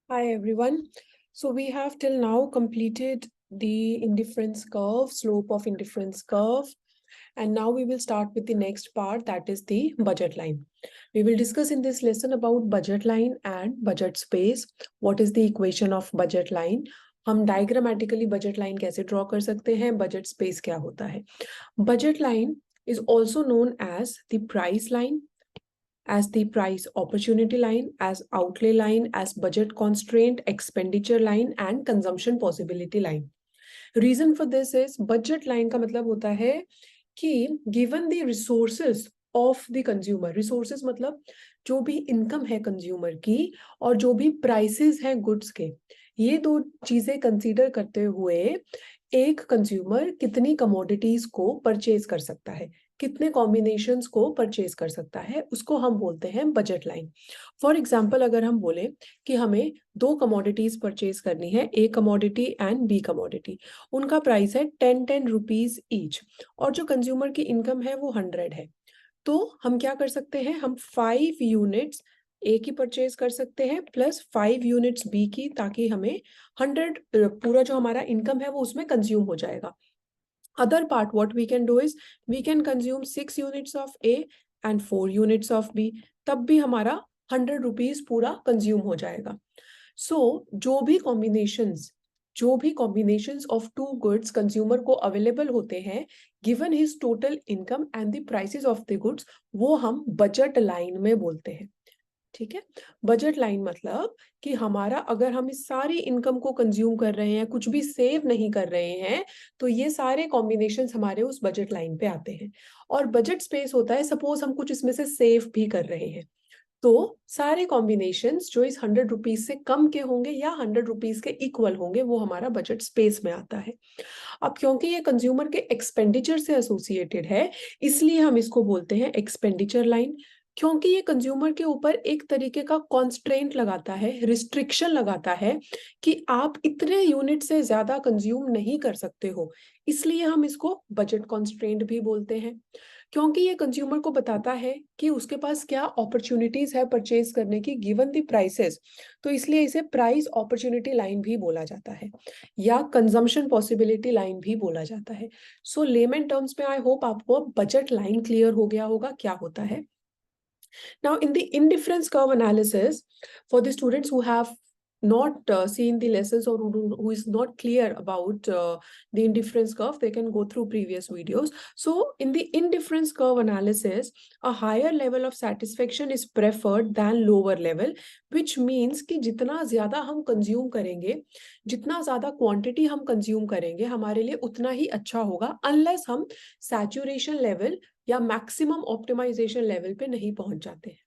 Hi everyone. So we have till now completed the indifference curve, slope of indifference curve. And now we will start with the next part, that is the budget line. We will discuss in this lesson about budget line and budget space. What is the equation of budget line? हम diagrammatically budget line कैसे draw कर सकते हैं? Budget space क्या होता है? Budget line is also known as the price line, as the price opportunity line, as outlay line, as budget constraint, expenditure line and consumption possibility line. Reason for this is budget line का मतलब होता है कि given the resources of the consumer, resources मतलब जो भी income है consumer की और जो भी प्राइसेस हैं गुड्स के, ये दो चीजें कंसीडर करते हुए एक कंज्यूमर कितनी कमोडिटीज को परचेज कर सकता है, कितने कॉम्बिनेशंस को परचेज कर सकता है, उसको हम बोलते हैं बजट लाइन. फॉर एग्जाम्पल अगर हम बोले कि हमें दो कमोडिटीज परचेज करनी है, A commodity and B commodity, उनका प्राइस है 10 रुपीज ईच और जो कंज्यूमर की इनकम है वो 100 है, तो हम क्या कर सकते हैं, हम 5 यूनिट्स ए की परचेज कर सकते हैं प्लस 5 यूनिट्स बी की, ताकि हमें 100 पूरा जो हमारा इनकम है वो उसमें कंज्यूम हो जाएगा. Other part what we can do is we can consume 6 units of A and 4 units of B, तब भी हमारा 100 रुपीज पूरा कंज्यूम हो जाएगा. So जो भी combinations of two goods consumer को अवेलेबल होते हैं given his total income and the prices of the goods, वो हम बजट लाइन में बोलते हैं. ठीक है, बजट लाइन मतलब कि हमारा अगर हम इस सारी इनकम को कंज्यूम कर रहे हैं, कुछ भी सेव नहीं कर रहे हैं, तो ये सारे कॉम्बिनेशंस हमारे उस बजट लाइन पे आते हैं. और बजट स्पेस होता है सपोज हम कुछ इसमें से सेव भी कर रहे हैं, तो सारे कॉम्बिनेशंस जो इस 100 रुपीज से कम के होंगे या 100 रुपीज के इक्वल होंगे वो हमारा बजट स्पेस में आता है. अब क्योंकि ये कंज्यूमर के एक्सपेंडिचर से एसोसिएटेड है, इसलिए हम इसको बोलते हैं एक्सपेंडिचर लाइन. क्योंकि ये कंज्यूमर के ऊपर एक तरीके का कॉन्स्ट्रेंट लगाता है, रिस्ट्रिक्शन लगाता है कि आप इतने यूनिट से ज्यादा कंज्यूम नहीं कर सकते हो, इसलिए हम इसको बजट कॉन्स्ट्रेंट भी बोलते हैं. क्योंकि ये कंज्यूमर को बताता है कि उसके पास क्या अपॉर्चुनिटीज है परचेज करने की गिवन द प्राइसेस, तो इसलिए इसे प्राइस अपॉर्चुनिटी लाइन भी बोला जाता है या कंजम्पशन पॉसिबिलिटी लाइन भी बोला जाता है. सो लेमन टर्म्स में आई होप आपको बजट लाइन क्लियर हो गया होगा क्या होता है. Now, in the indifference curve analysis, for the students who have not seen the lessons or who is not clear about the indifference curve, they can go through previous videos. So, in the indifference curve analysis, a higher level of satisfaction is preferred than lower level, which means कि जितना ज़्यादा हम consume करेंगे, जितना ज़्यादा quantity हम consume करेंगे, हमारे लिए उतना ही अच्छा होगा, unless हम saturation level या मैक्सिमम ऑप्टिमाइजेशन लेवल पे नहीं पहुंच जाते हैं.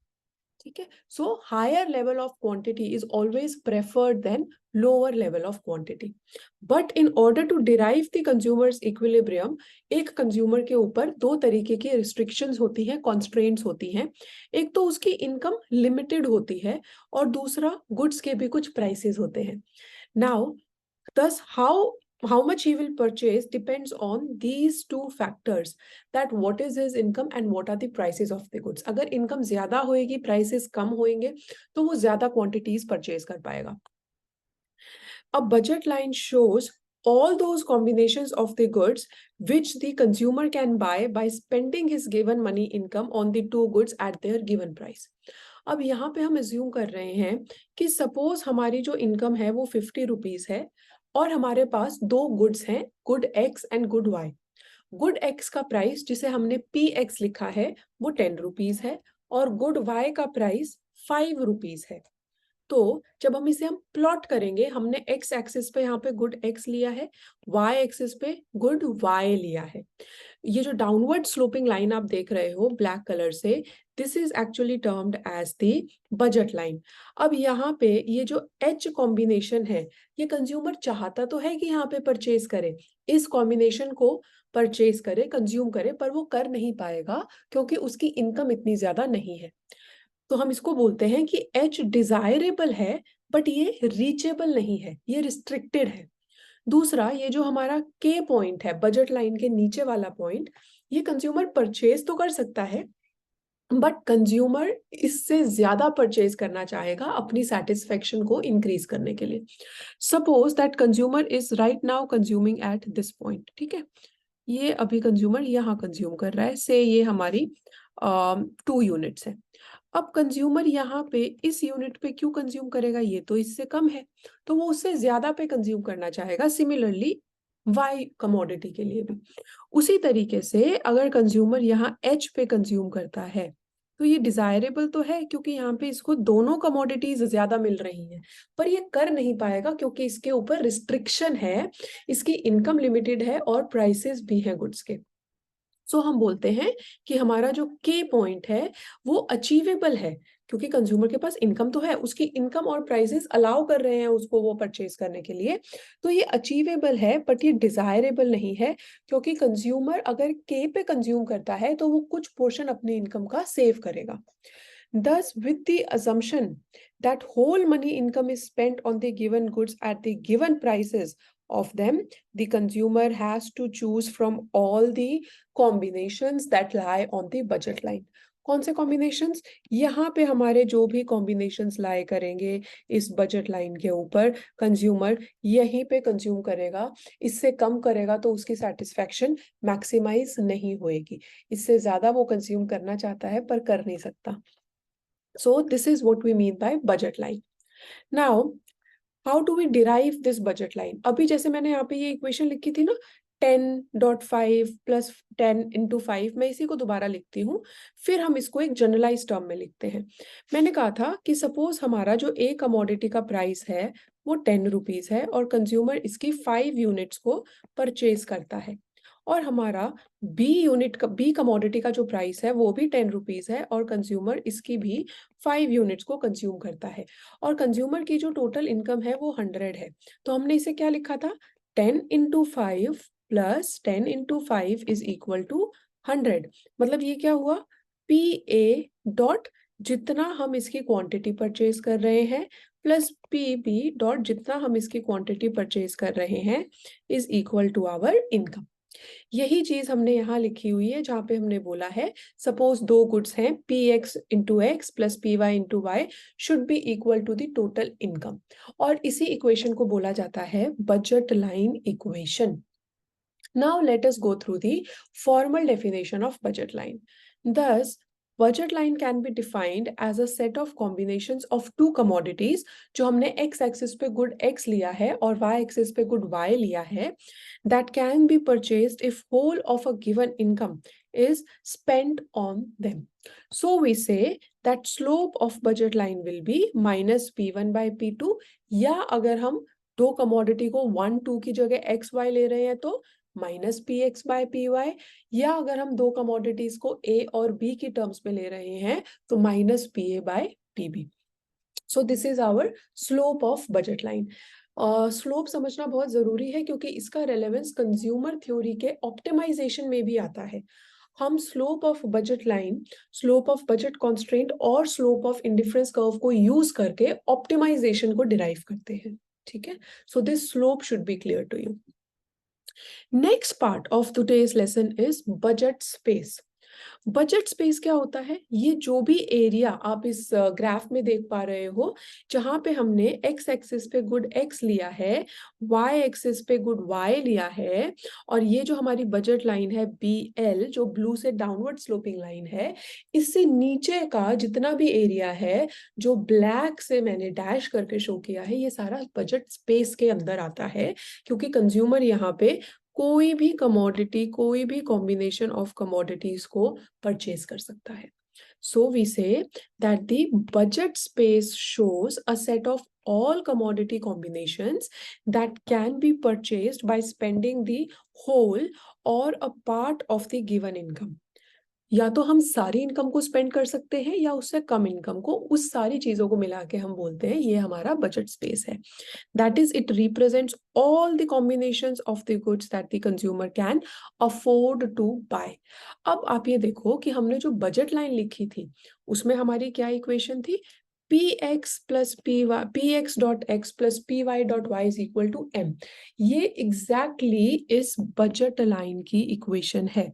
ठीक है, so higher level of quantity is always preferred than lower level of quantity. But in order to derive the consumer's equilibrium, एक कंज्यूमर के ऊपर दो तरीके की रिस्ट्रिक्शंस होती हैं, कॉन्स्ट्रेंट्स होती हैं. एक तो उसकी इनकम लिमिटेड होती है और दूसरा गुड्स के भी कुछ प्राइसेस होते हैं. Now thus how much he will purchase depends on these two factors, that what is his income and what are the prices of the goods. अगर इनकम ज्यादा होएगी, प्राइसेस कम होंगे, तो वो ज्यादा क्वांटिटीज परचेज कर पाएगा. A budget line shows all those combinations of the goods which the consumer can buy by spending his given money income on the two goods at their given price. अब यहाँ पे हम assume कर रहे हैं कि सपोज हमारी जो इनकम है वो 50 रुपीज है और हमारे पास दो गुड्स हैं, good X and good Y. Good X का प्राइस जिसे हमने पी एक्स लिखा है वो 10 रुपीज है और गुड वाई का प्राइस 5 रुपीज है. तो जब हम इसे प्लॉट करेंगे, हमने एक्स एक्सिस पे यहाँ पे गुड एक्स लिया है, वाई एक्सिस पे गुड वाई लिया है. ये जो डाउनवर्ड स्लोपिंग लाइन आप देख रहे हो ब्लैक कलर से, this is actually termed as the budget line. अब यहाँ पे ये जो एच कॉम्बिनेशन है, ये कंज्यूमर चाहता तो है कि यहाँ पे परचेज करे, इस कॉम्बिनेशन को परचेज करे, कंज्यूम करे, पर वो कर नहीं पाएगा क्योंकि उसकी इनकम इतनी ज्यादा नहीं है. तो हम इसको बोलते हैं कि एच डिजायरेबल है बट ये रीचेबल नहीं है, ये रिस्ट्रिक्टेड है. दूसरा, ये जो हमारा के पॉइंट है बजट लाइन के नीचे वाला पॉइंट, ये कंज्यूमर परचेज तो कर सकता है बट कंज्यूमर इससे ज्यादा परचेज करना चाहेगा अपनी सेटिस्फेक्शन को इंक्रीज करने के लिए। Suppose that consumer is right now consuming at this point, ठीक है, ये अभी कंज्यूमर यहाँ कंज्यूम कर रहा है, से ये हमारी 2 यूनिट्स है। अब कंज्यूमर यहाँ पे इस यूनिट पे क्यों कंज्यूम करेगा, ये तो इससे कम है, तो वो उससे ज्यादा पे कंज्यूम करना चाहेगा, सिमिलरली वाई कमोडिटी के लिए भी। उसी तरीके से अगर कंज्यूमर यहाँ एच पे कंज्यूम करता है तो ये डिजायरेबल तो है क्योंकि यहाँ पे इसको दोनों कमोडिटीज ज्यादा मिल रही हैं, पर ये कर नहीं पाएगा क्योंकि इसके ऊपर रिस्ट्रिक्शन है, इसकी इनकम लिमिटेड है और प्राइसेस भी हैं गुड्स के। सो हम बोलते हैं कि हमारा जो के पॉइंट है वो अचीवेबल है क्योंकि कंज्यूमर के पास इनकम तो है, उसकी इनकम और प्राइसेस अलाउ कर रहे हैं उसको वो परचेज करने के लिए, तो ये अचीवेबल है, बट ये डिजायरेबल नहीं है क्योंकि कंज्यूमर अगर के पे कंज्यूम करता है तो वो कुछ पोर्शन अपनी इनकम का सेव करेगा। Thus, with the assumption that whole money income is spent on the given goods at the given prices of them, the consumer has to choose from all the combinations that lie on the budget line. कौन से combinations, यहाँ पे हमारे जो भी combinations लाए करेंगे इस बजट लाइन के ऊपर, कंज्यूमर यहीं पे कंज्यूम करेगा, इससे कम करेगा तो उसकी सेटिस्फेक्शन मैक्सिमाइज नहीं होएगी, इससे ज्यादा वो कंज्यूम करना चाहता है पर कर नहीं सकता। So this is what we mean by budget line. Now, how do we derive this budget line? अभी जैसे मैंने यहाँ पे ये इक्वेशन लिखी थी ना 10.5 प्लस 10 × 5, मैं इसी को दोबारा लिखती हूँ, फिर हम इसको एक जनरलाइज टर्म में लिखते हैं। मैंने कहा था कि सपोज हमारा जो ए कमोडिटी का प्राइस है वो 10 रुपीज है और कंज्यूमर इसकी 5 यूनिट्स को परचेज करता है, और हमारा बी कमोडिटी का जो प्राइस है वो भी 10 रुपीज है और कंज्यूमर इसकी भी 5 यूनिट्स को कंज्यूम करता है, और कंज्यूमर की जो टोटल इनकम है वो 100 है। तो हमने इसे क्या लिखा था, 10 × 5 प्लस 10 × 5 इज इक्वल टू 100। मतलब ये क्या हुआ, पी ए डॉट जितना हम इसकी क्वांटिटी परचेज कर रहे हैं प्लस पी बी डॉट जितना हम इसकी क्वांटिटी परचेज कर रहे हैं is equal to our income. यही चीज हमने यहाँ लिखी हुई है जहां पे हमने बोला है सपोज 2 गुड्स हैं P X into X plus P Y into Y should be equal to the total income, और इसी इक्वेशन को बोला जाता है budget line equation. Now let us go through the formal definition of budget line. Thus, budget line can be defined as a set of combinations of two commodities जो हमने x axis पे good x लिया है और y axis पे good y लिया है, that can be purchased if whole of a given income is spent on them. So we say that slope of budget line will be minus p1 by p2, या अगर हम दो commodity को 1 2 की जगह x Y ले रहे हैं तो minus P X by P Y, या अगर हम दो कमोडिटीज को ए और बी की टर्म्स में ले रहे हैं तो minus P A by P B. So this is our slope of budget line. Slope समझना बहुत जरूरी है क्योंकि इसका रेलेवेंस कंज्यूमर थ्योरी के ऑप्टिमाइजेशन में भी आता है। हम slope of budget line, slope of budget constraint और स्लोप ऑफ इंडिफरेंस कर्व को यूज करके ऑप्टिमाइजेशन को डिराइव करते हैं, ठीक है। So this slope should be clear to you. Next part of today's lesson is budget space. Budget space क्या होता है, ये जो भी एरिया आप इस ग्राफ में देख पा रहे हो जहां पे हमने एक्स एक्सिस पे गुड एक्स लिया है, वाई एक्सिस पे गुड वाई लिया है, और ये जो हमारी बजट लाइन है बी एल जो ब्लू से डाउनवर्ड स्लोपिंग लाइन है, इससे नीचे का जितना भी एरिया है जो ब्लैक से मैंने डैश करके शो किया है, ये सारा बजट स्पेस के अंदर आता है क्योंकि कंज्यूमर यहाँ पे कोई भी कमोडिटी, कोई भी कॉम्बिनेशन ऑफ कमोडिटीज को परचेज कर सकता है। So we say that the budget space shows a set of all commodity combinations that can be purchased by spending the whole or a part of the given income. या तो हम सारी income को spend कर सकते हैं या उससे कम इनकम को, उस सारी चीजों को मिला के हम बोलते हैं ये हमारा बजट स्पेस है। That is it represents all the combinations of the goods that the consumer can afford to buy. अब आप ये देखो कि हमने जो बजट लाइन लिखी थी उसमें हमारी क्या इक्वेशन थी, P X plus P Y, P X dot X plus P Y dot Y is equal to M. ये एग्जैक्टली इस बजट लाइन की इक्वेशन है।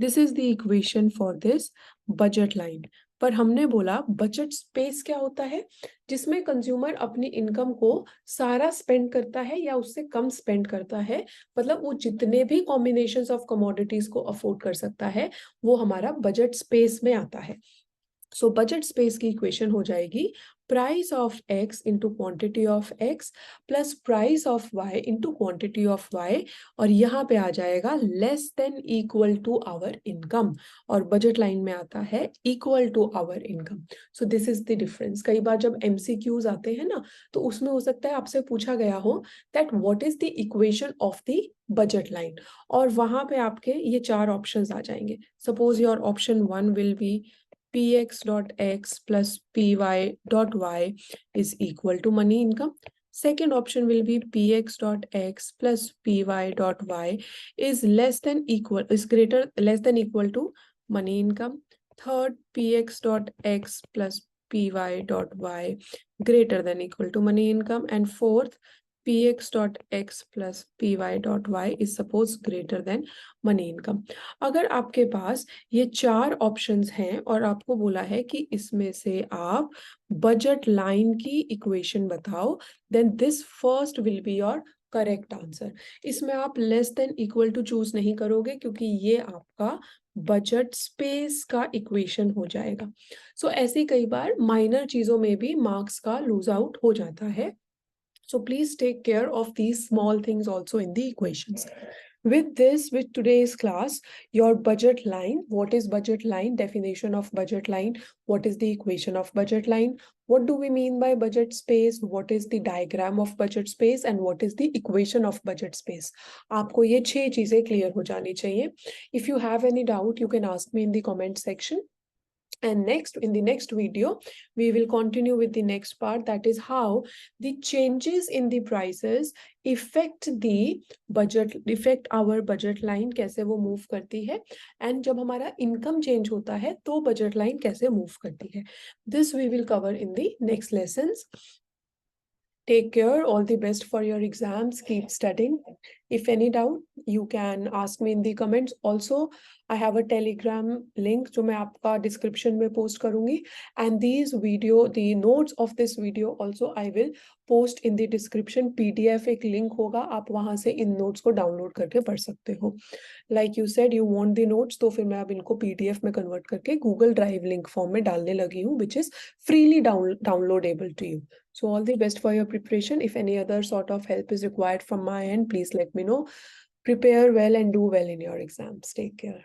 This is the equation for this budget line. पर हमने बोला budget space क्या होता है, जिसमें कंज्यूमर अपनी इनकम को सारा स्पेंड करता है या उससे कम स्पेंड करता है, मतलब वो जितने भी कॉम्बिनेशंस ऑफ कमोडिटीज को अफोर्ड कर सकता है वो हमारा बजट स्पेस में आता है। सो बजट स्पेस की इक्वेशन हो जाएगी price of X into quantity of X plus price of Y into quantity of Y, और यहाँ पे आ जाएगा less than equal to our income, और बजट लाइन में आता है equal to our income. So this is the difference. कई बार जब एमसीक्यूज आते हैं ना, तो उसमें हो सकता है आपसे पूछा गया हो that what is the equation of the budget line, और वहां पे आपके ये चार ऑप्शंस आ जाएंगे। Suppose your option 1 will be px dot x plus py dot y is equal to money income. Second option will be px dot x plus py dot y is less than equal to money income. Third, px dot x plus py dot y greater than equal to money income. And fourth, px dot x plus py dot y is suppose greater than money income. अगर आपके पास ये चार options हैं और आपको बोला है कि इसमें से आप बजट लाइन की इक्वेशन बताओ, then this first will be your correct answer. इसमें आप less than equal to choose नहीं करोगे क्योंकि ये आपका बजट स्पेस का इक्वेशन हो जाएगा। सो ऐसे कई बार माइनर चीजों में भी मार्क्स का लूज आउट हो जाता है। So please take care of these small things also in the equations. With this, with today's class, your budget line, what is budget line, definition of budget line, what is the equation of budget line, what do we mean by budget space, what is the diagram of budget space, and what is the equation of budget space. आपको ये 6 चीजें clear हो जानी चाहिए. If you have any doubt, you can ask me in the comment section. And next, in the next video, we will continue with the next part, that is how the changes in the prices affect our budget line, कैसे वो move करती है, and जब हमारा income change होता है तो budget line कैसे move करती है. This we will cover in the next lessons. Take care, all the best for your exams, keep studying. If any doubt, you can ask me in the comments. Also, I have a Telegram link जो मैं आपका description में post करूँगी, and the notes of this video also I will post in the description. PDF एक link होगा, आप वहाँ से इन notes को download करके पढ़ सकते हो. Like you said, you want the notes, तो फिर मैं अब इनको PDF में convert करके Google Drive link form में डालने लगी हूँ, which is freely downloadable to you. So all the best for your preparation. If any other sort of help is required from my end, please let me know. Prepare well and do well in your exams. Take care.